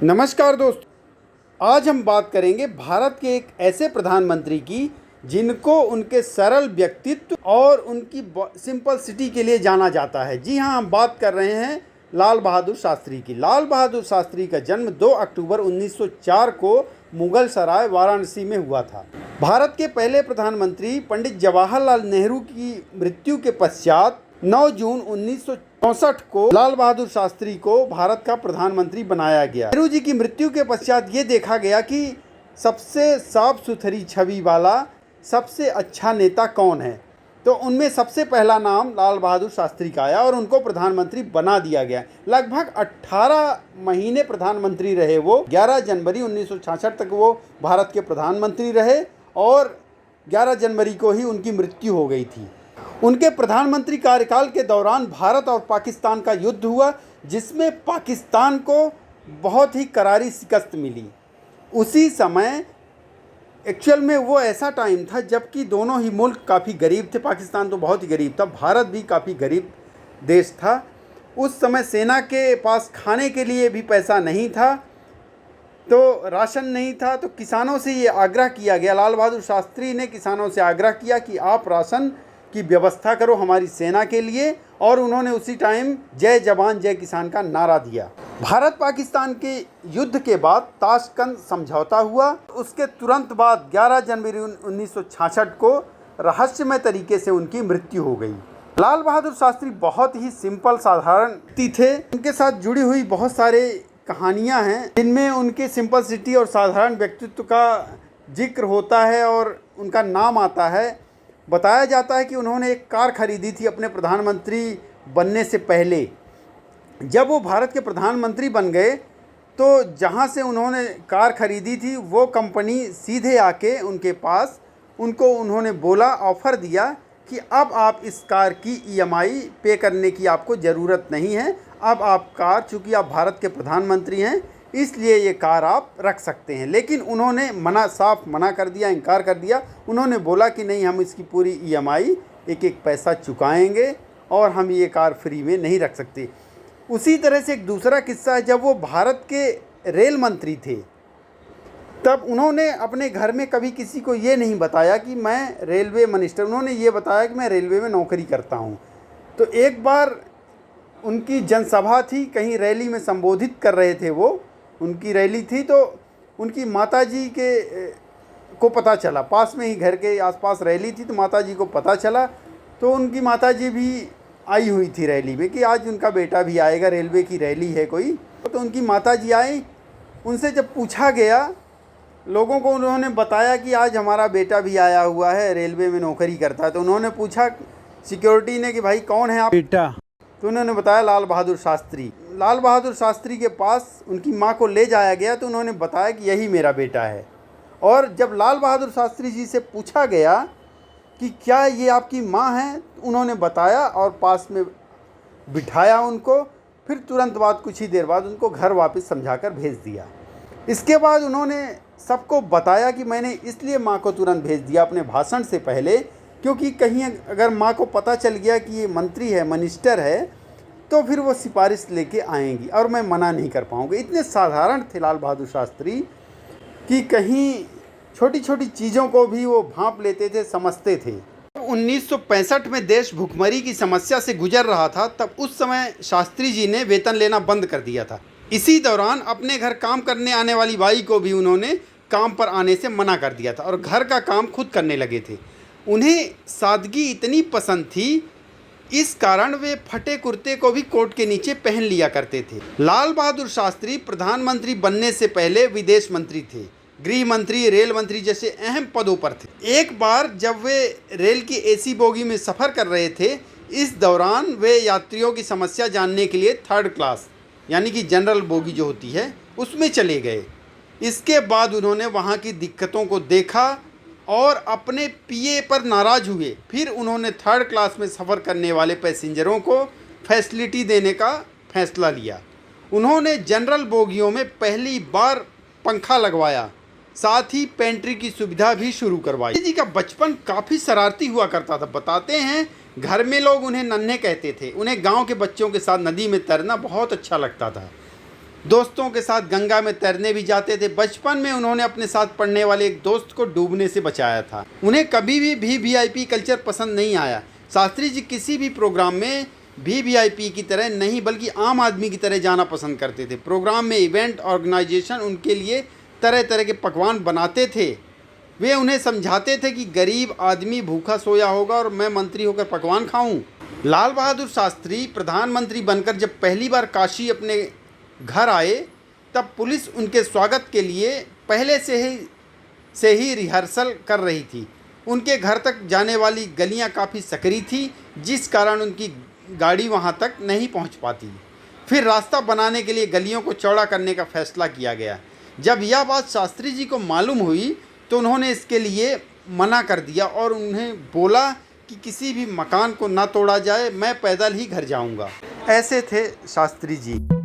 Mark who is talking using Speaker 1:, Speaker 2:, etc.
Speaker 1: नमस्कार दोस्तों, आज हम बात करेंगे भारत के एक ऐसे प्रधानमंत्री की जिनको उनके सरल व्यक्तित्व और उनकी सिंपलिसिटी के लिए जाना जाता है। जी हाँ, हम बात कर रहे हैं लाल बहादुर शास्त्री की। लाल बहादुर शास्त्री का जन्म 2 अक्टूबर 1904 को मुगल सराय वाराणसी में हुआ था। भारत के पहले प्रधानमंत्री पंडित जवाहरलाल नेहरू की मृत्यु के पश्चात 9 जून 1964 को लाल बहादुर शास्त्री को भारत का प्रधानमंत्री बनाया गया। नेहरू जी की मृत्यु के पश्चात ये देखा गया कि सबसे साफ सुथरी छवि वाला सबसे अच्छा नेता कौन है, तो उनमें सबसे पहला नाम लाल बहादुर शास्त्री का आया और उनको प्रधानमंत्री बना दिया गया। लगभग 18 महीने प्रधानमंत्री रहे वो। 11 जनवरी 1966 तक वो भारत के प्रधानमंत्री रहे और 11 जनवरी को ही उनकी मृत्यु हो गई थी। उनके प्रधानमंत्री कार्यकाल के दौरान भारत और पाकिस्तान का युद्ध हुआ, जिसमें पाकिस्तान को बहुत ही करारी शिकस्त मिली। उसी समय एक्चुअल में वो ऐसा टाइम था जबकि दोनों ही मुल्क काफ़ी गरीब थे। पाकिस्तान तो बहुत ही गरीब था, भारत भी काफ़ी गरीब देश था। उस समय सेना के पास खाने के लिए भी पैसा नहीं था, तो राशन नहीं था। तो किसानों से ये आग्रह किया गया, लाल बहादुर शास्त्री ने किसानों से आग्रह किया कि आप राशन की व्यवस्था करो हमारी सेना के लिए, और उन्होंने उसी टाइम जय जवान जय किसान का नारा दिया। भारत पाकिस्तान के युद्ध के बाद ताशकंद समझौता हुआ। उसके तुरंत बाद 11 जनवरी 1966 को रहस्यमय तरीके से उनकी मृत्यु हो गई। लाल बहादुर शास्त्री बहुत ही सिंपल साधारण व्यक्ति थे। उनके साथ जुड़ी हुई बहुत सारे कहानियां हैं जिनमें उनके सिंपलिसिटी और साधारण व्यक्तित्व का जिक्र होता है और उनका नाम आता है। बताया जाता है कि उन्होंने एक कार खरीदी थी अपने प्रधानमंत्री बनने से पहले। जब वो भारत के प्रधानमंत्री बन गए तो जहाँ से उन्होंने कार खरीदी थी वो कंपनी सीधे आके उनके पास उन्होंने बोला, ऑफ़र दिया कि अब आप इस कार की EMI पे करने की आपको ज़रूरत नहीं है। अब आप कार, चूँकि आप भारत के प्रधानमंत्री हैं इसलिए ये कार आप रख सकते हैं। लेकिन उन्होंने साफ मना कर दिया, इनकार कर दिया। उन्होंने बोला कि नहीं, हम इसकी पूरी EMI एक एक पैसा चुकाएंगे और हम ये कार फ्री में नहीं रख सकते। उसी तरह से एक दूसरा किस्सा है, जब वो भारत के रेल मंत्री थे तब उन्होंने अपने घर में कभी किसी को ये नहीं बताया कि मैं रेलवे मिनिस्टर, उन्होंने ये बताया कि मैं रेलवे में नौकरी करता हूँ। तो एक बार उनकी जनसभा थी, कहीं रैली में संबोधित कर रहे थे वो, उनकी रैली थी, तो उनकी माताजी को पता चला, पास में ही घर के आसपास रैली थी, तो माताजी को पता चला। तो उनकी माताजी भी आई हुई थी रैली में कि आज उनका बेटा भी आएगा, रेलवे की रैली है कोई। तो उनकी माताजी आई, उनसे जब पूछा गया, लोगों को उन्होंने बताया कि आज हमारा बेटा भी आया हुआ है, रेलवे में नौकरी करता है। तो उन्होंने पूछा सिक्योरिटी ने कि भाई कौन है आप बेटा? तो उन्होंने बताया लाल बहादुर शास्त्री। लाल बहादुर शास्त्री के पास उनकी माँ को ले जाया गया तो उन्होंने बताया कि यही मेरा बेटा है। और जब लाल बहादुर शास्त्री जी से पूछा गया कि क्या ये आपकी माँ हैं, उन्होंने बताया और पास में बिठाया उनको। फिर तुरंत बाद, कुछ ही देर बाद उनको घर वापस समझाकर भेज दिया। इसके बाद उन्होंने सबको बताया कि मैंने इसलिए माँ को तुरंत भेज दिया अपने भाषण से पहले, क्योंकि कहीं अगर माँ को पता चल गया कि ये मंत्री है, मिनिस्टर है, तो फिर वो सिफारिश लेके आएंगी और मैं मना नहीं कर पाऊँगा। इतने साधारण थे लाल बहादुर शास्त्री कि कहीं छोटी छोटी चीज़ों को भी वो भांप लेते थे, समझते थे। 1965 में देश भुखमरी की समस्या से गुजर रहा था, तब उस समय शास्त्री जी ने वेतन लेना बंद कर दिया था। इसी दौरान अपने घर काम करने आने वाली बाई को भी उन्होंने काम पर आने से मना कर दिया था और घर का काम खुद करने लगे थे। उन्हें सादगी इतनी पसंद थी, इस कारण वे फटे कुर्ते को भी कोट के नीचे पहन लिया करते थे। लाल बहादुर शास्त्री प्रधानमंत्री बनने से पहले विदेश मंत्री थे, गृह मंत्री, रेल मंत्री जैसे अहम पदों पर थे। एक बार जब वे रेल की AC बोगी में सफ़र कर रहे थे, इस दौरान वे यात्रियों की समस्या जानने के लिए 3rd क्लास यानी कि जनरल बोगी जो होती है उसमें चले गए। इसके बाद उन्होंने वहाँ की दिक्कतों को देखा और अपने PA पर नाराज़ हुए। फिर उन्होंने 3rd क्लास में सफ़र करने वाले पैसेंजरों को फैसिलिटी देने का फैसला लिया। उन्होंने जनरल बोगियों में पहली बार पंखा लगवाया, साथ ही पेंट्री की सुविधा भी शुरू करवाई। जी का बचपन काफ़ी शरारती हुआ करता था। बताते हैं घर में लोग उन्हें नन्हे कहते थे। उन्हें गांव के बच्चों के साथ नदी में तैरना बहुत अच्छा लगता था। दोस्तों के साथ गंगा में तैरने भी जाते थे। बचपन में उन्होंने अपने साथ पढ़ने वाले एक दोस्त को डूबने से बचाया था। उन्हें कभी भी वीवीआईपी कल्चर पसंद नहीं आया। शास्त्री जी किसी भी प्रोग्राम में वीवीआईपी की तरह नहीं बल्कि आम आदमी की तरह जाना पसंद करते थे। प्रोग्राम में इवेंट ऑर्गेनाइजेशन उनके लिए तरह तरह के पकवान बनाते थे। वे उन्हें समझाते थे कि गरीब आदमी भूखा सोया होगा और मैं मंत्री होकर पकवान खाऊं। लाल बहादुर शास्त्री प्रधानमंत्री बनकर जब पहली बार काशी अपने घर आए तब पुलिस उनके स्वागत के लिए पहले से ही रिहर्सल कर रही थी। उनके घर तक जाने वाली गलियां काफ़ी सकरी थी, जिस कारण उनकी गाड़ी वहां तक नहीं पहुंच पाती। फिर रास्ता बनाने के लिए गलियों को चौड़ा करने का फैसला किया गया। जब यह बात शास्त्री जी को मालूम हुई तो उन्होंने इसके लिए मना कर दिया और उन्हें बोला कि किसी भी मकान को ना तोड़ा जाए, मैं पैदल ही घर जाऊंगा। ऐसे थे शास्त्री जी।